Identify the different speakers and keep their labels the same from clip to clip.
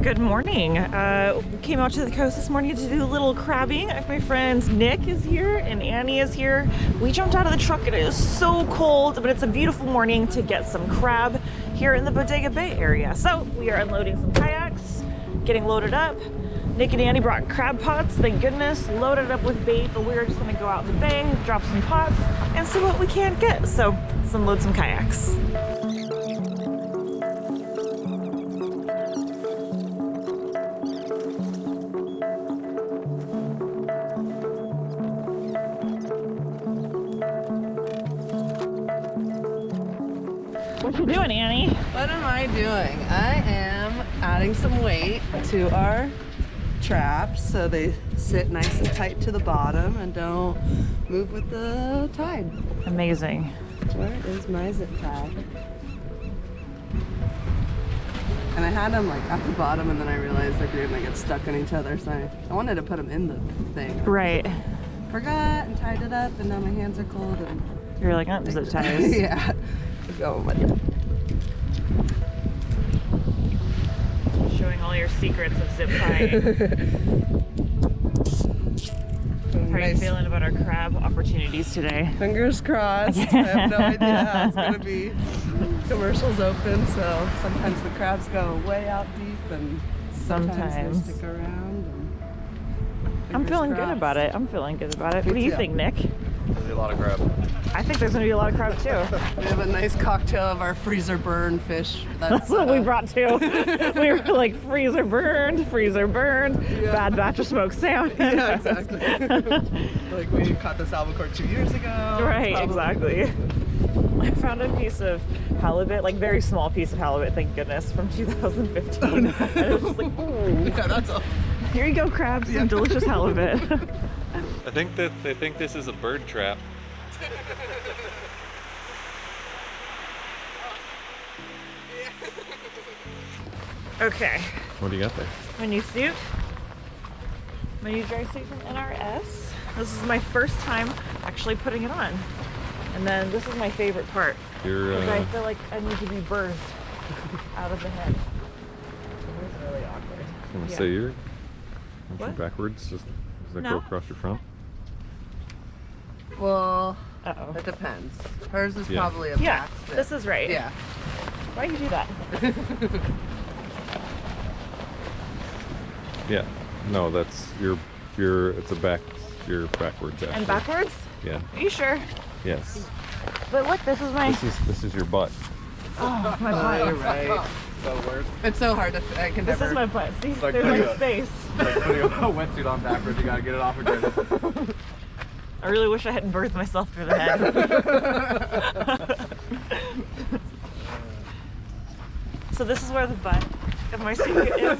Speaker 1: Good morning. We came out to the coast this morning to do a little crabbing. My friends Nick is here and Annie is here. We jumped out of the truck. It is so cold, but it's a beautiful morning to get some crab here in the Bodega Bay area. So we are unloading some kayaks, getting loaded up. Nick and Annie brought crab pots, thank goodness, loaded up with bait, but we're just gonna go out in the bay, drop some pots, and see what we can get. So let's unload some kayaks. What you doing, Annie?
Speaker 2: What am I doing? I am adding some weight to our traps so they sit nice and tight to the bottom and don't move with the tide.
Speaker 1: Amazing.
Speaker 2: Where is my zip tie? And I had them like at the bottom and then I realized like they were gonna get stuck on each other, so I wanted to put them in the thing.
Speaker 1: Right.
Speaker 2: Forgot and tied it up and now my hands are cold and
Speaker 1: You're like, oh, zip ties.
Speaker 2: yeah. Go with it.
Speaker 1: Showing all your secrets of zip tying. How are you feeling about our crab opportunities today?
Speaker 2: Fingers crossed. I have no idea how it's going to be. Commercials open, so sometimes the crabs go way out deep and sometimes they stick around. And
Speaker 1: I'm feeling
Speaker 2: crossed.
Speaker 1: good about it. I'm feeling good about it. What do you think, Nick?
Speaker 3: There's a lot of crab.
Speaker 1: I think there's going to be a lot of crab too.
Speaker 2: We have a nice cocktail of our freezer burn fish.
Speaker 1: That's what we brought too. We were like freezer burned,
Speaker 2: yeah.
Speaker 1: bad batch of smoked salmon.
Speaker 2: Yeah, exactly. Like we caught this albacore 2 years ago.
Speaker 1: Right, exactly. I found a piece of halibut, like very small piece of halibut, thank goodness, from 2015.
Speaker 2: Oh, no.
Speaker 1: And it was just like, ooh.
Speaker 2: Yeah, that's all.
Speaker 1: Here you go, crabs, some delicious halibut.
Speaker 3: I think that they think this is a bird trap.
Speaker 1: Okay,
Speaker 3: What do you got there?
Speaker 1: my new suit, my new dry suit from NRS. This is my first time actually putting it on. And then this is my favorite part.
Speaker 3: You're
Speaker 1: Because I feel like I need to be birthed out of the head. It's really awkward.
Speaker 3: gonna
Speaker 1: Yeah.
Speaker 3: say you're
Speaker 1: What?
Speaker 3: backwards. Does that
Speaker 1: No.
Speaker 3: go across your front?
Speaker 2: Well,
Speaker 1: Uh-oh.
Speaker 2: it depends. Hers is
Speaker 3: Yeah.
Speaker 2: probably a
Speaker 1: Yeah,
Speaker 2: back stitch.
Speaker 1: this is right.
Speaker 2: Yeah.
Speaker 1: Why do you do that?
Speaker 3: Yeah. No, that's you're it's a back. You're backwards actually.
Speaker 1: And backwards?
Speaker 3: Yeah.
Speaker 1: Are you sure?
Speaker 3: Yes.
Speaker 1: But look, this is my,
Speaker 3: This is your butt.
Speaker 1: oh, my
Speaker 2: Oh, you're
Speaker 1: butt.
Speaker 2: right. It's so hard to. I can
Speaker 1: This
Speaker 2: never.
Speaker 1: is my butt. See,
Speaker 4: like
Speaker 1: there's
Speaker 4: putting
Speaker 1: my
Speaker 4: a-
Speaker 1: space.
Speaker 4: Like putting a wetsuit on backwards, you gotta get it off again.
Speaker 1: I really wish I hadn't birthed myself through the head. So this is where the butt of my suit is.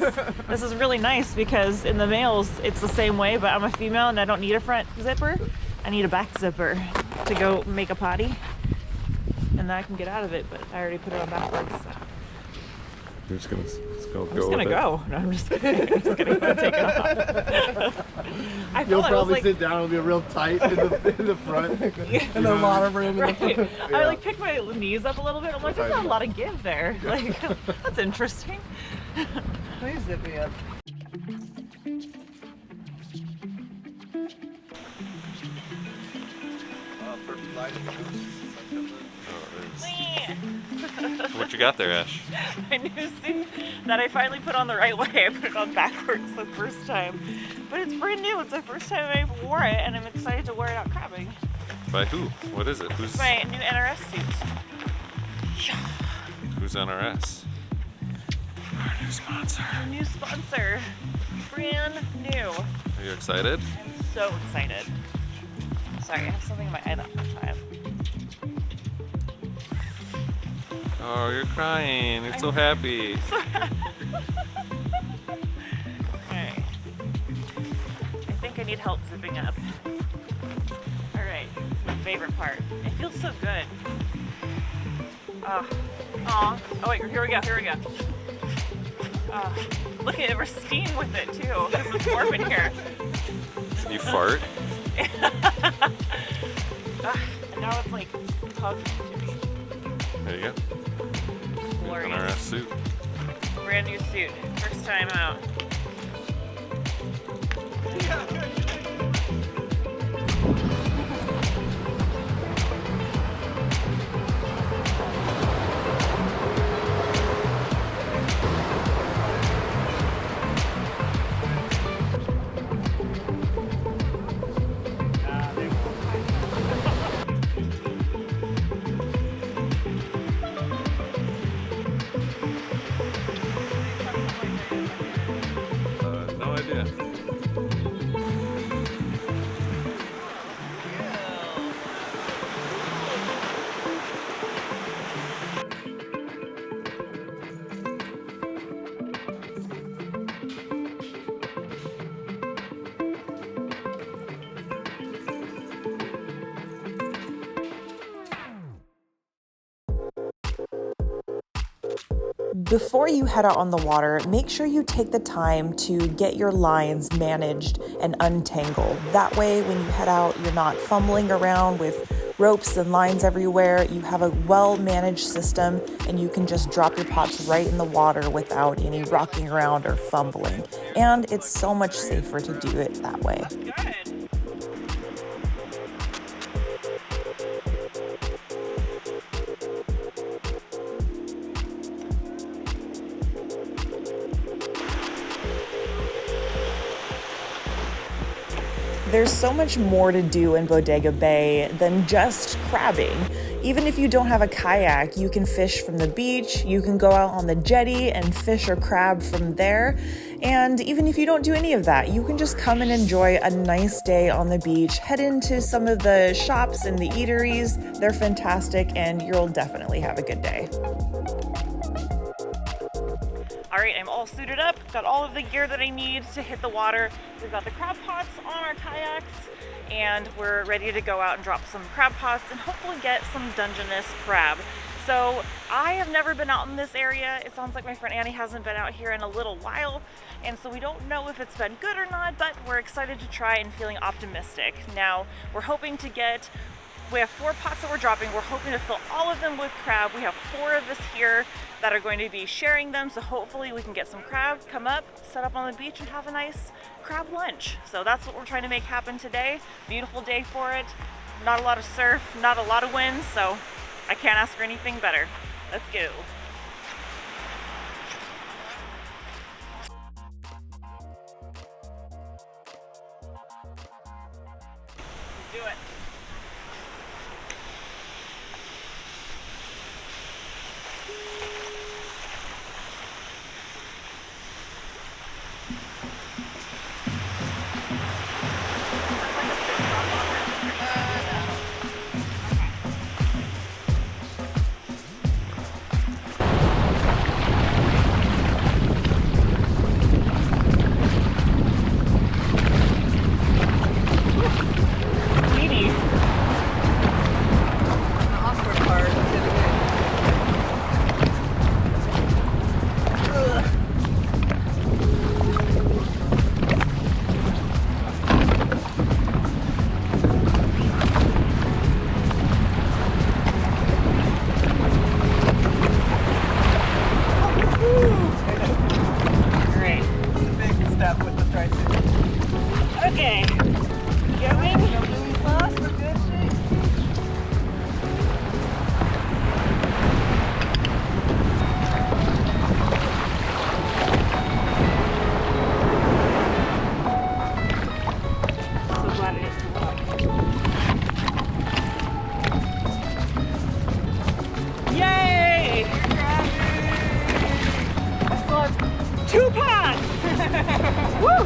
Speaker 1: This is really nice because in the males it's the same way, but I'm a female and I don't need a front zipper. I need a back zipper to go make a potty. And then I can get out of it, but I already put it on backwards. So.
Speaker 3: You're just gonna go
Speaker 1: I'm just
Speaker 3: with
Speaker 1: gonna
Speaker 3: it.
Speaker 1: go. No, I'm just kidding. I'm just gonna go take it off. I
Speaker 4: You'll
Speaker 1: felt I was
Speaker 4: probably
Speaker 1: like,
Speaker 4: sit down, it'll be real tight in the front.
Speaker 2: And a lot of room in the
Speaker 1: right. I
Speaker 4: Yeah.
Speaker 1: like picked my knees up a little bit. I'm like, there's not a lot of give there. Like, that's interesting.
Speaker 2: Please zip me up.
Speaker 3: What you got there, Ash?
Speaker 1: My new suit that I finally put on the right way. I put it on backwards the first time. But it's brand new. It's the first time I wore it, and I'm excited to wear it out crabbing.
Speaker 3: By who? What is it?
Speaker 1: It's my new NRS suit.
Speaker 3: Who's NRS? Our new sponsor.
Speaker 1: New sponsor. Brand new.
Speaker 3: Are you excited?
Speaker 1: I'm so excited. Sorry, I have something in my eye that time.
Speaker 3: Oh, you're crying. You're so happy.
Speaker 1: Alright. I think I need help zipping up. Alright, it's my favorite part. It feels so good. Oh, wait, here we go. Look at it, we're steam with it too, because it's warm in here.
Speaker 3: You fart?
Speaker 1: And now it's like hugged to me.
Speaker 3: There you go.
Speaker 1: Glorious.
Speaker 3: NRS suit.
Speaker 1: brand new suit. First time out.
Speaker 3: No idea.
Speaker 1: Before you head out on the water, make sure you take the time to get your lines managed and untangled. That way, when you head out, you're not fumbling around with ropes and lines everywhere. You have a well-managed system and you can just drop your pots right in the water without any rocking around or fumbling. And it's so much safer to do it that way. There's so much more to do in Bodega Bay than just crabbing. Even if you don't have a kayak, you can fish from the beach, you can go out on the jetty and fish or crab from there. And even if you don't do any of that, you can just come and enjoy a nice day on the beach, head into some of the shops and the eateries. They're fantastic and you'll definitely have a good day. All right, I'm all suited up, got all of the gear that I need to hit the water. We've got the crab pots on our kayaks, and we're ready to go out and drop some crab pots and hopefully get some Dungeness crab. So I have never been out in this area. It sounds like my friend Annie hasn't been out here in a little while, and so we don't know if it's been good or not, but we're excited to try and feeling optimistic. Now, we're hoping to get we have 4 pots that we're dropping. We're hoping to fill all of them with crab. We have 4 of us here that are going to be sharing them, so hopefully we can get some crab, come up, set up on the beach, and have a nice crab lunch. So that's what we're trying to make happen today. Beautiful day for it. Not a lot of surf, not a lot of wind, so I can't ask for anything better. Let's go. Let's do it. Okay, going. Really fast, we're good shape. So glad it is to walk. Yay! I still have 2 pots! Woo!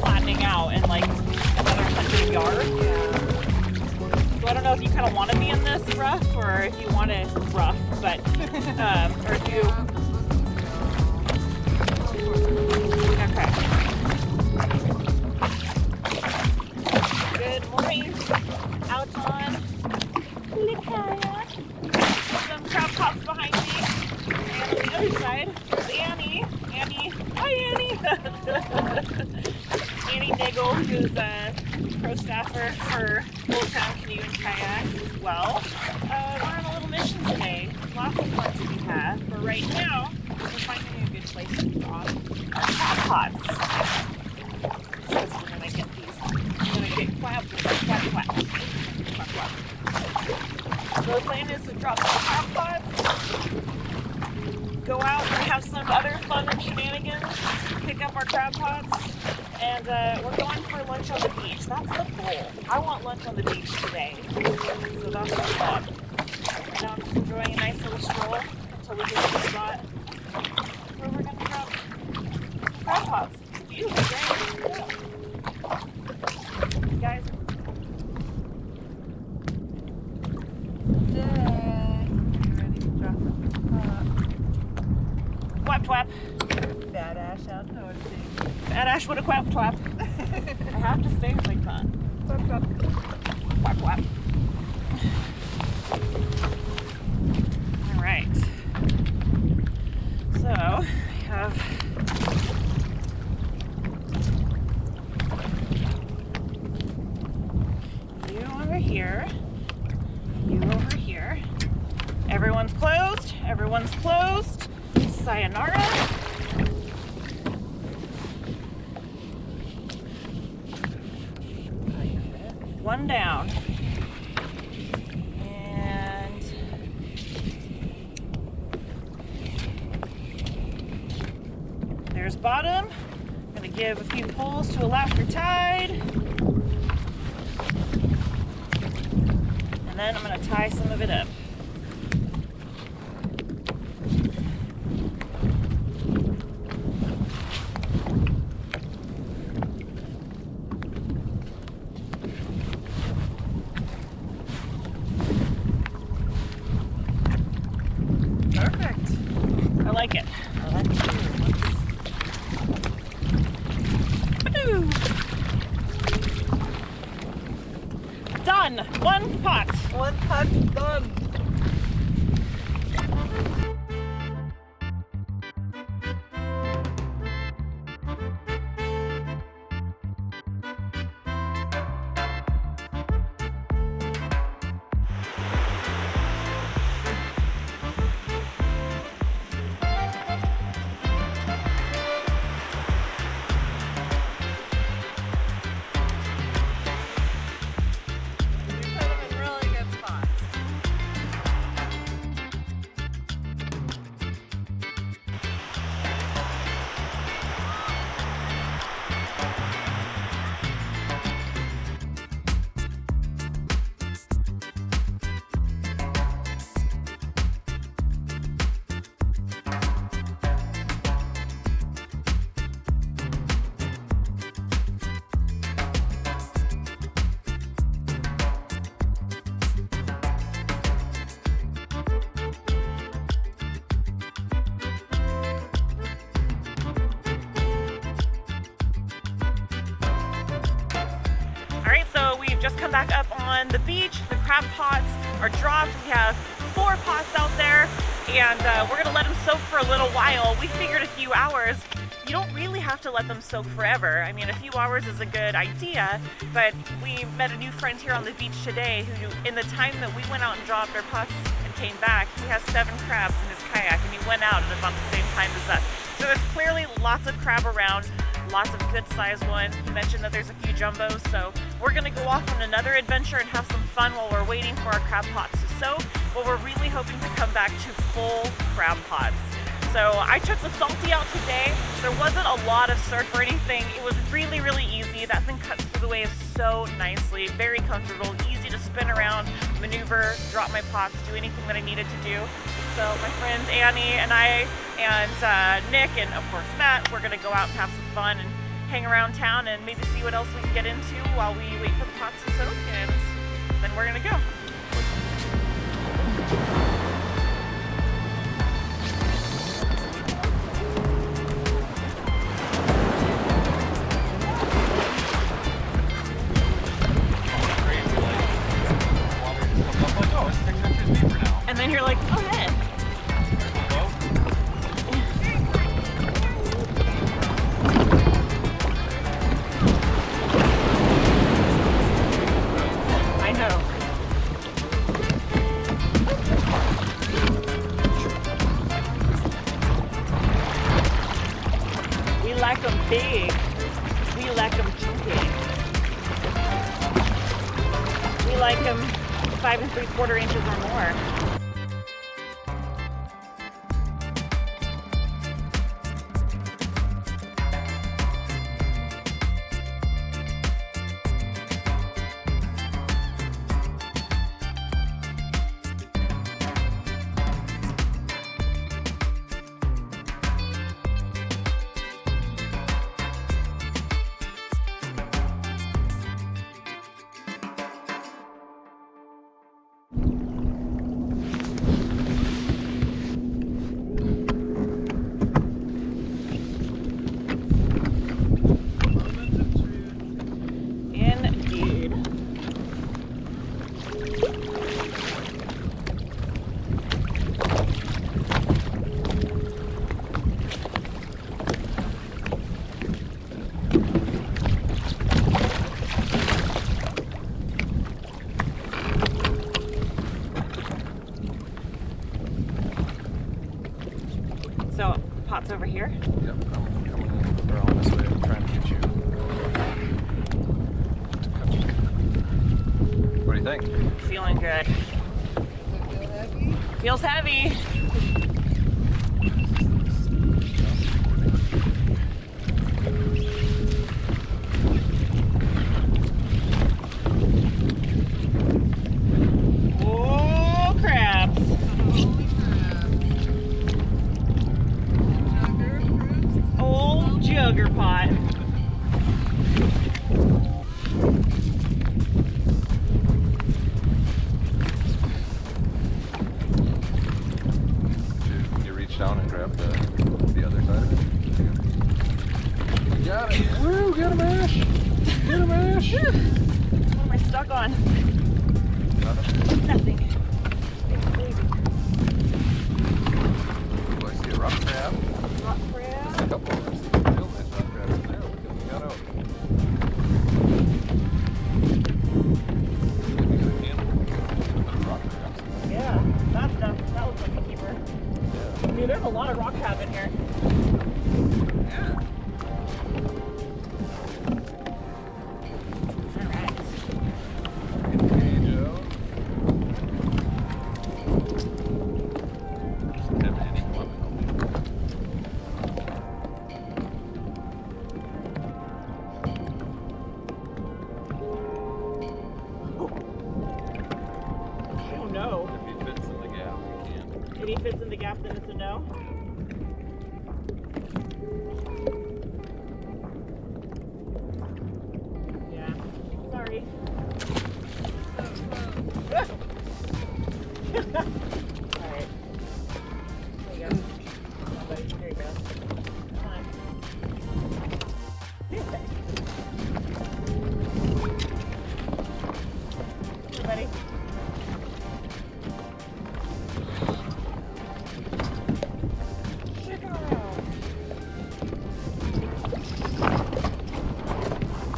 Speaker 1: Flattening out in like another 100 yards. Yeah. So I don't know if you kind of want to be in this rough or if you want it rough, but or if you. Okay. Good morning. Out on the kayak. Some crab pots behind me. who's a pro staffer for Old Town Canoe and Kayaks as well. We're on a little mission today. Lots of fun to be had. But right now, we're finding a good place to drop our crab pots. So we're gonna get these. We're gonna get quack. So the plan is to drop the crab pots, go out and have some other fun and shenanigans, pick up our crab pots, and we're going for lunch on the beach. That's the goal. I want lunch on the beach today. So that's the plan. Right now I'm just enjoying a nice little stroll until we get to the spot where we're going to drop crab pots. It's a beautiful day. Yeah. You guys Twap twap.
Speaker 2: Bad Ash out there.
Speaker 1: Bad Ash would have quap twap. I have to say it like that.
Speaker 2: Twap twap.
Speaker 1: Quap quap. Alright. So, we have you over here. You over here. Everyone's closed. Everyone's closed. Sayonara. One down. And there's bottom. I'm going to give a few pulls to allow for tide. And then I'm going to tie some of it up. I like it.
Speaker 2: I like it too.
Speaker 1: Done. One pot.
Speaker 2: One pot's done.
Speaker 1: Just come back up on the beach. The crab pots are dropped. We have 4 pots out there, and we're gonna let them soak for a little while. We figured a few hours. You don't really have to let them soak forever. I mean, a few hours is a good idea, but we met a new friend here on the beach today who, in the time that we went out and dropped our pots and came back, he has 7 crabs in his kayak, and he went out at about the same time as us. So there's clearly lots of crab around. Lots of good sized ones. He mentioned that there's a few jumbos, so we're gonna go off on another adventure and have some fun while we're waiting for our crab pots to soak, but we're really hoping to come back to full crab pots. So I took the salty out today. There wasn't a lot of surf or anything. It was really, really easy. That thing cuts through the waves so nicely, very comfortable, easy to spin around, maneuver, drop my pots, do anything that I needed to do. So my friends Annie and I and Nick and of course Matt, we're gonna go out and have some fun and hang around town and maybe see what else we can get into while we wait for the pots to soak, and then we're gonna go. And then you're like, oh man. like them chunky. We like them 5 3/4 inches or more. So, pot's over here?
Speaker 4: Yep, I'm coming around this way. I'm trying to get you. What do you think?
Speaker 1: Feeling good.
Speaker 2: Feel heavy?
Speaker 1: Feels heavy. Oh, crabs. Old jugger pot.
Speaker 4: Can you reach down and grab the other side of it? You got it. Woo, get a mash. Get a mash.
Speaker 1: What am I stuck on?
Speaker 4: Nothing.
Speaker 1: Nothing.
Speaker 4: Oh, I see a rock crab.
Speaker 1: Rock crab.
Speaker 4: A couple of them. Real nice rock crabs in there. Look at what we got out. Maybe a handful of rock crabs.
Speaker 1: Yeah, that looks like a keeper.
Speaker 4: Yeah.
Speaker 1: Dude, there's a lot of rock crab in here.
Speaker 2: Yeah.
Speaker 1: All right.
Speaker 4: Hey, Joe. Just have Andy come up and help me.
Speaker 1: Oh no.
Speaker 4: If he fits in the gap, he can.
Speaker 1: If he fits in the gap, then it's a no. Yeah. Sorry. Alright. There you go. Come on, buddy. There you go. Come on. Here, buddy.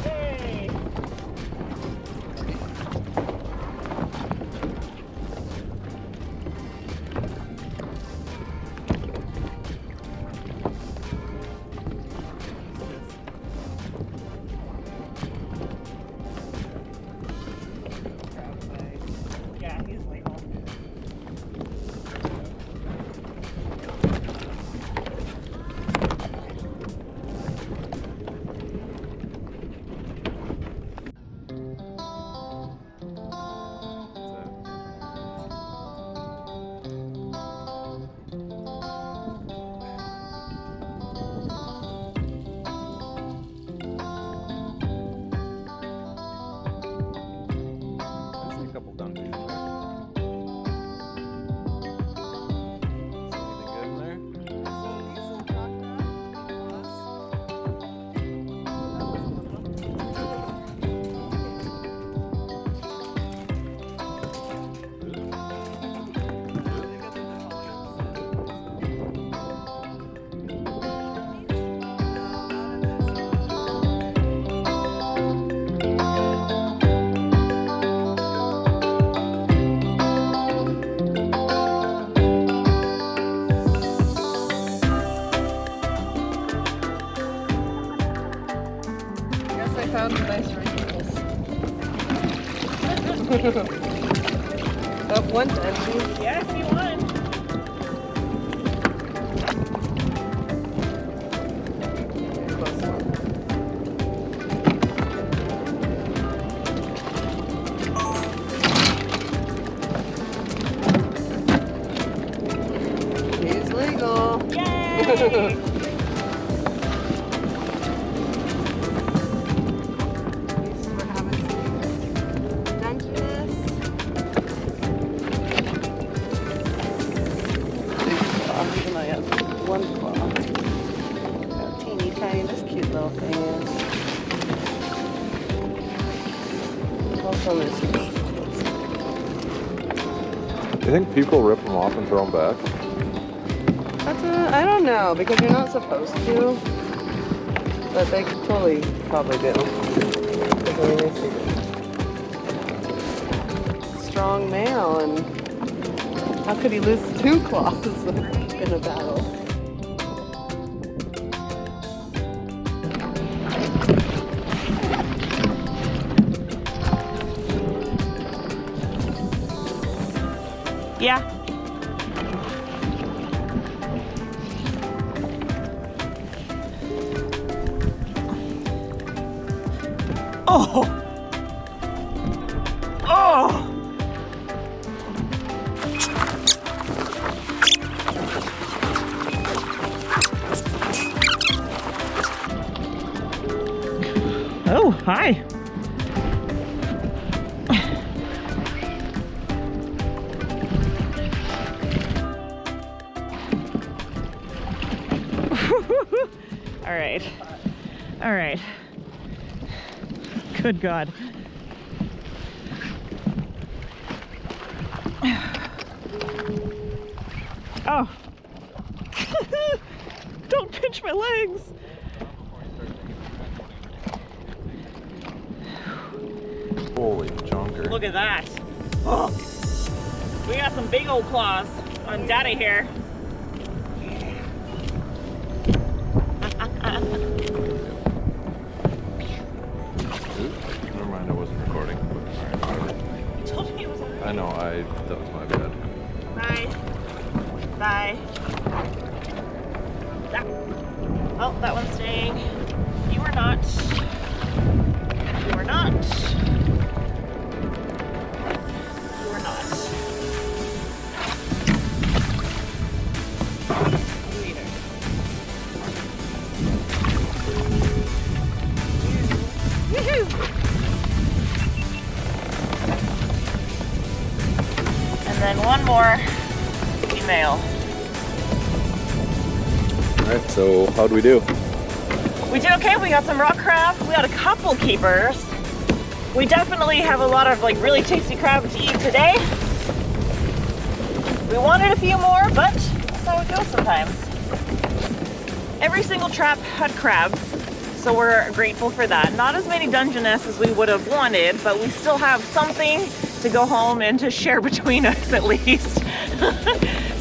Speaker 1: Hey!
Speaker 2: I found some nice wrinkles. Up one dungey.
Speaker 1: Yeah, if you want.
Speaker 2: Close one. He's legal.
Speaker 1: Yay!
Speaker 2: We're having some Dungeness. Even though I have one claw. How teeny tiny this cute little thing is. Also this.
Speaker 3: Do you think people rip them off and throw them back?
Speaker 2: I don't know, because you're not supposed to. But they totally probably do. Because I mean, they see strong male, and how could he lose 2 claws in a battle?
Speaker 1: Yeah. Oh! Oh! Oh, hi. All right. All right. Good God. Oh. Don't pinch my legs.
Speaker 3: Holy junker.
Speaker 1: Look at that. Oh. We got some big old claws on Daddy here.
Speaker 3: Never mind, I wasn't recording.
Speaker 1: You told me it was alright.
Speaker 3: I know, that was my bad.
Speaker 1: Bye. Bye. That. Oh, that one's staying. You are not. You are not. You are not. You either. Woohoo! And then one more female.
Speaker 3: Alright, so how'd we do?
Speaker 1: We did okay. We got some rock crab. We got a couple keepers. We definitely have a lot of like really tasty crab to eat today. We wanted a few more, but that's how it goes sometimes. Every single trap had crabs, so we're grateful for that. Not as many Dungeness as we would have wanted, but we still have something to go home and to share between us at least.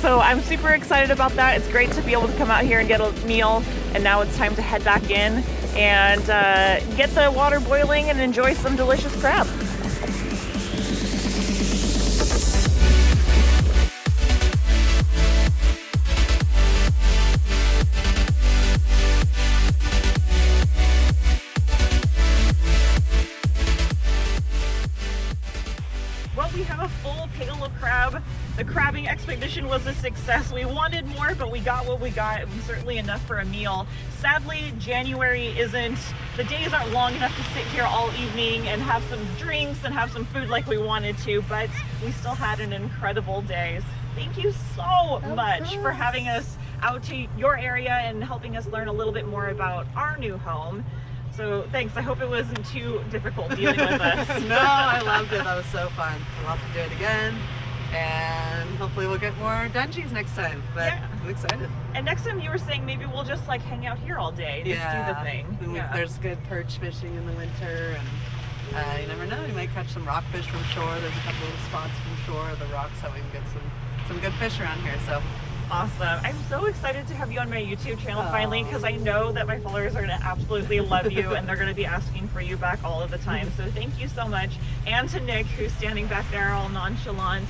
Speaker 1: So I'm super excited about that. It's great to be able to come out here and get a meal, and now it's time to head back in and get the water boiling and enjoy some delicious crab. Well, we have a full pail of crab. The crabbing expedition was a success. We wanted more, but we got what we got. It was certainly enough for a meal. Sadly, January the days aren't long enough to sit here all evening and have some drinks and have some food like we wanted to, but we still had an incredible day. Thank you so much for having us out to your area and helping us learn a little bit more about our new home. So thanks. I hope it wasn't too difficult dealing with us.
Speaker 2: No, I loved it. That was so fun. I'll have to do it again. And hopefully we'll get more Dungies next time. But
Speaker 1: Yeah.
Speaker 2: I'm excited.
Speaker 1: And next time you were saying maybe we'll just like hang out here all day, just do the thing.
Speaker 2: And there's good perch fishing in the winter, and you never know. You might catch some rockfish from shore. There's a couple little spots from shore, the rocks that we can get some good fish around here. So
Speaker 1: Awesome. I'm so excited to have you on my YouTube channel finally, because I know that my followers are going to absolutely love you and they're going to be asking for you back all of the time. So thank you so much. And to Nick, who's standing back there all nonchalant,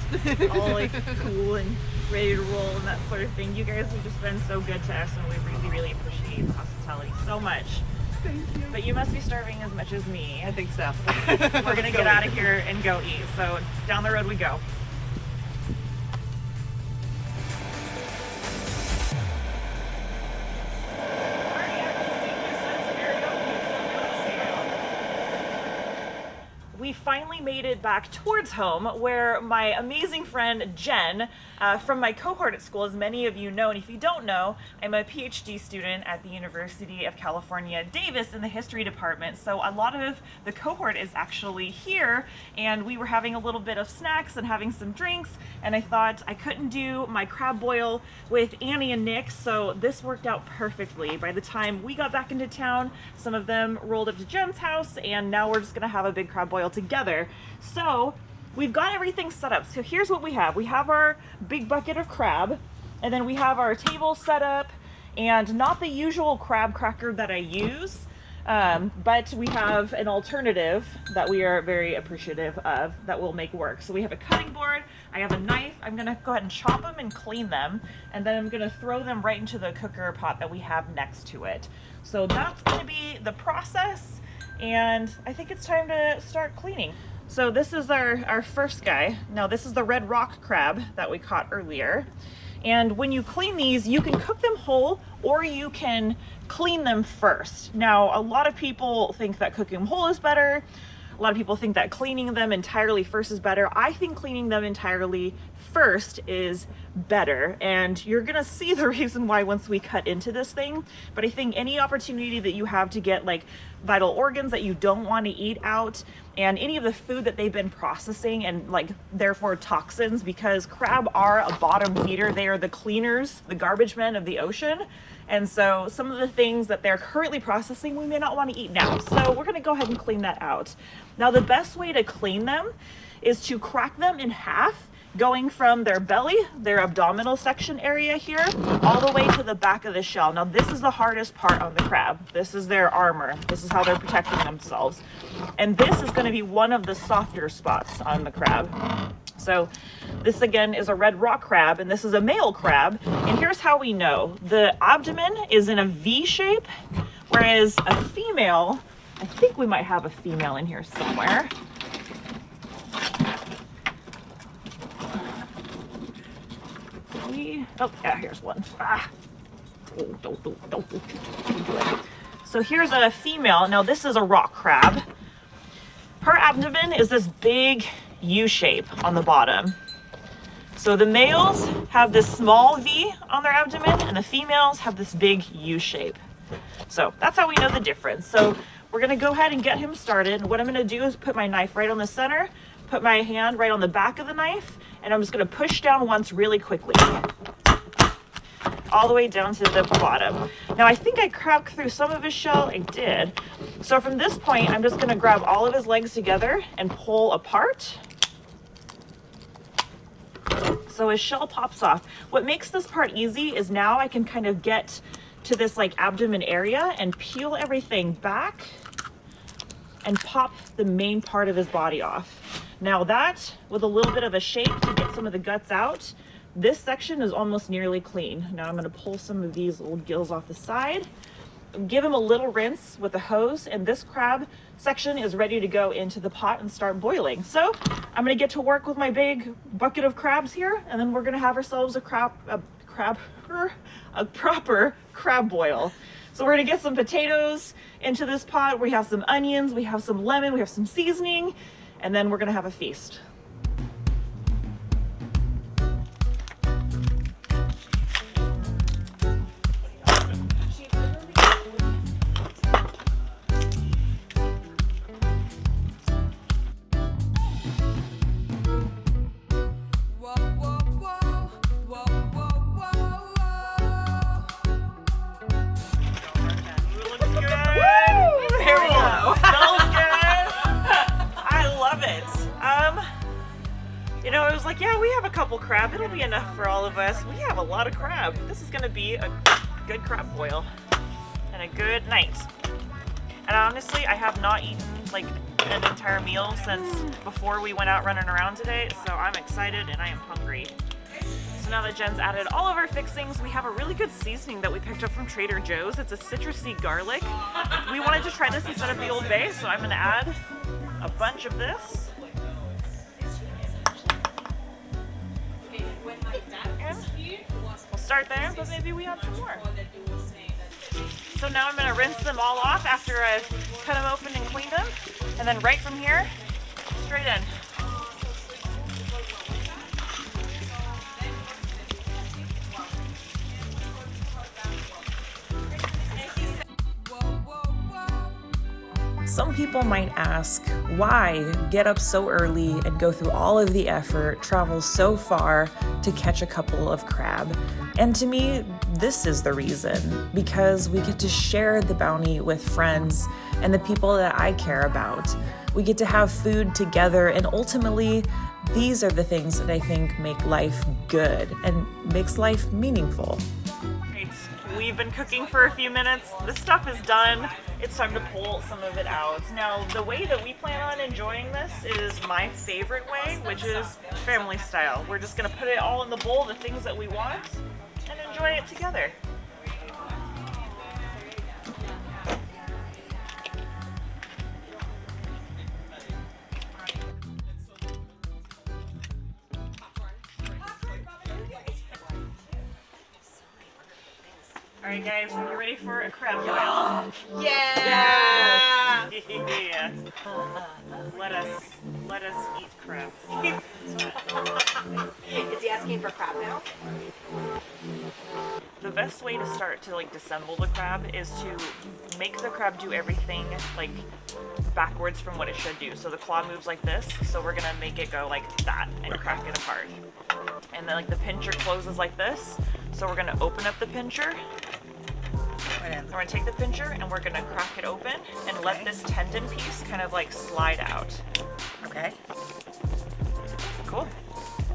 Speaker 1: all like cool and ready to roll and that sort of thing. You guys have just been so good to us, and we really, really appreciate the hospitality so much.
Speaker 2: Thank you.
Speaker 1: But you must be starving as much as me.
Speaker 2: I think so.
Speaker 1: We're going to get out of here and go eat. So down the road we go. We finally made it back towards home, where my amazing friend Jen from my cohort at school, as many of you know, and if you don't know, I'm a PhD student at the University of California, Davis, in the history department. So a lot of the cohort is actually here, and we were having a little bit of snacks and having some drinks, and I thought I couldn't do my crab boil with Annie and Nick, so this worked out perfectly. By the time we got back into town, some of them rolled up to Jen's house, and now we're just gonna have a big crab boil together. So we've got everything set up. So here's what we have. We have our big bucket of crab, and then we have our table set up, and not the usual crab cracker that I use, but we have an alternative that we are very appreciative of that will make work. So we have a cutting board, I have a knife, I'm gonna go ahead and chop them and clean them, and then I'm gonna throw them right into the cooker pot that we have next to it. So that's gonna be the process, and I think it's time to start cleaning. So this is our first guy. Now this is the red rock crab that we caught earlier. And when you clean these, you can cook them whole or you can clean them first. Now, a lot of people think that cooking them whole is better. A lot of people think that cleaning them entirely first is better. I think cleaning them entirely first is better, and you're gonna see the reason why once we cut into this thing. But I think any opportunity that you have to get like vital organs that you don't want to eat out, and any of the food that they've been processing, and like therefore toxins, because crab are a bottom feeder. They are the cleaners, the garbage men of the ocean. And so some of the things that they're currently processing, we may not want to eat now. So we're gonna go ahead and clean that out. Now the best way to clean them is to crack them in half, going from their belly, their abdominal section area here, all the way to the back of the shell. Now this is the hardest part on the crab. This is their armor. This is how they're protecting themselves. And this is gonna be one of the softer spots on the crab. So this again is a red rock crab, and this is a male crab. And here's how we know. The abdomen is in a V shape, whereas a female, I think we might have a female in here somewhere. Oh, yeah, here's one. Ah. Don't do it. So here's a female. Now this is a rock crab. Her abdomen is this big U shape on the bottom. So the males have this small V on their abdomen, and the females have this big U shape. So that's how we know the difference. So we're gonna go ahead and get him started. What I'm gonna do is put my knife right on the center, put my hand right on the back of the knife, and I'm just gonna push down once really quickly, all the way down to the bottom. Now I think I cracked through some of his shell. I did. So from this point, I'm just gonna grab all of his legs together and pull apart. So his shell pops off. What makes this part easy is now I can kind of get to this like abdomen area and peel everything back and pop the main part of his body off. Now that, with a little bit of a shake to get some of the guts out, this section is almost nearly clean. Now I'm gonna pull some of these little gills off the side, give him a little rinse with a hose, and this crab section is ready to go into the pot and start boiling. So I'm gonna get to work with my big bucket of crabs here, and then we're gonna have ourselves a proper crab boil. So we're gonna get some potatoes into this pot. We have some onions, we have some lemon, we have some seasoning, and then we're gonna have a feast. was like, yeah, we have a couple crab. It'll be enough for all of us. We have a lot of crab. This is gonna be a good crab boil and a good night. And honestly, I have not eaten like an entire meal since before we went out running around today, so I'm excited and I am hungry. So now that Jen's added all of our fixings, we have a really good seasoning that we picked up from Trader Joe's. It's a citrusy garlic. We wanted to try this instead of the Old Bay, so I'm gonna add a bunch of this. And we'll start there, but maybe we add some more. So now I'm gonna rinse them all off after I've cut them open and cleaned them. And then right from here, straight in. Some people might ask, why get up so early and go through all of the effort, travel so far to catch a couple of crab? And to me, this is the reason, because we get to share the bounty with friends and the people that I care about. We get to have food together, and ultimately, these are the things that I think make life good and makes life meaningful. Right. We've been cooking for a few minutes. This stuff is done. It's time to pull some of it out. Now, the way that we plan on enjoying this is my favorite way, which is family style. We're just gonna put it all in the bowl, the things that we want, and enjoy it together. All right, guys, are you ready for a crab boil?
Speaker 2: Yeah!
Speaker 1: Yeah. Let us eat crabs.
Speaker 5: Is he asking for crab now?
Speaker 1: The best way to start to like disassemble the crab is to make the crab do everything like backwards from what it should do. So the claw moves like this, so we're gonna make it go like that and crack it apart. And then like the pincher closes like this, so we're gonna open up the pincher. We're gonna take the pincher and we're gonna crack it open and let this tendon piece kind of like slide out.
Speaker 5: Okay.
Speaker 1: Cool.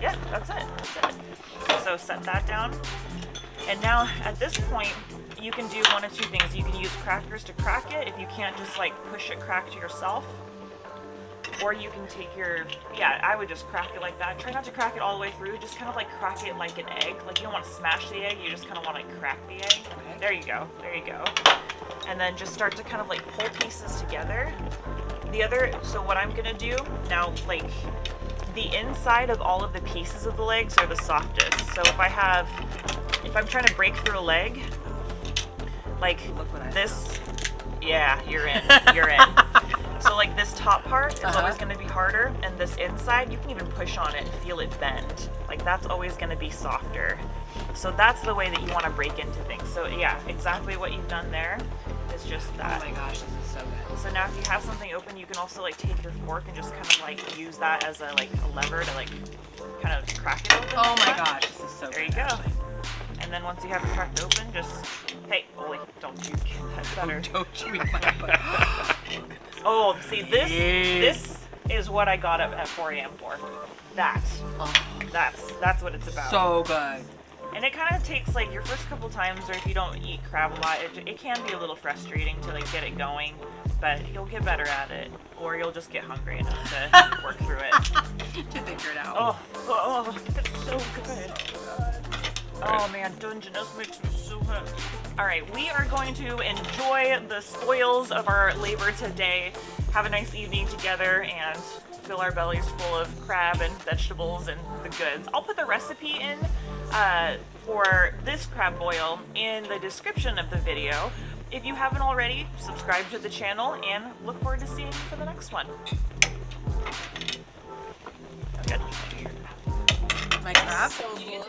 Speaker 1: Yeah, that's it. So set that down. And now at this point, you can do one of two things. You can use crackers to crack it if you can't just like push it cracked yourself. Or you can take your, I would just crack it like that. Try not to crack it all the way through, just kind of like crack it like an egg. Like you don't want to smash the egg, you just kind of want to crack the egg. Okay. There you go. And then just start to kind of like pull pieces together. So what I'm gonna do now, like the inside of all of the pieces of the legs are the softest. So if I'm trying to break through a leg, like this, you're in. So like this top part is always going to be harder, and this inside, you can even push on it and feel it bend. Like that's always going to be softer. So that's the way that you want to break into things. So yeah, exactly what you've done there is just that.
Speaker 5: Oh my gosh, this is so good.
Speaker 1: So now if you have something open, you can also like take your fork and just kind of like use that as a lever to like kind of crack it open.
Speaker 5: Oh my gosh, this is so good.
Speaker 1: There you go. Actually. And then once you have it cracked open, just, hey, Ollie, don't you get that butter.
Speaker 5: Don't you eat my butter.
Speaker 1: Oh, see, this is what I got up at 4 a.m. for. That's what it's about.
Speaker 5: So good.
Speaker 1: And it kind of takes like your first couple times, or if you don't eat crab a lot, it can be a little frustrating to like get it going, but you'll get better at it, or you'll just get hungry enough to work through it.
Speaker 5: To figure it out.
Speaker 1: Oh, it's so good. Oh man, Dungeness makes me so happy. All right, we are going to enjoy the spoils of our labor today, have a nice evening together, and fill our bellies full of crab and vegetables and the goods. I'll put the recipe in for this crab boil in the description of the video. If you haven't already, subscribe to the channel and look forward to seeing you for the next one. Good.
Speaker 5: My crab? So good.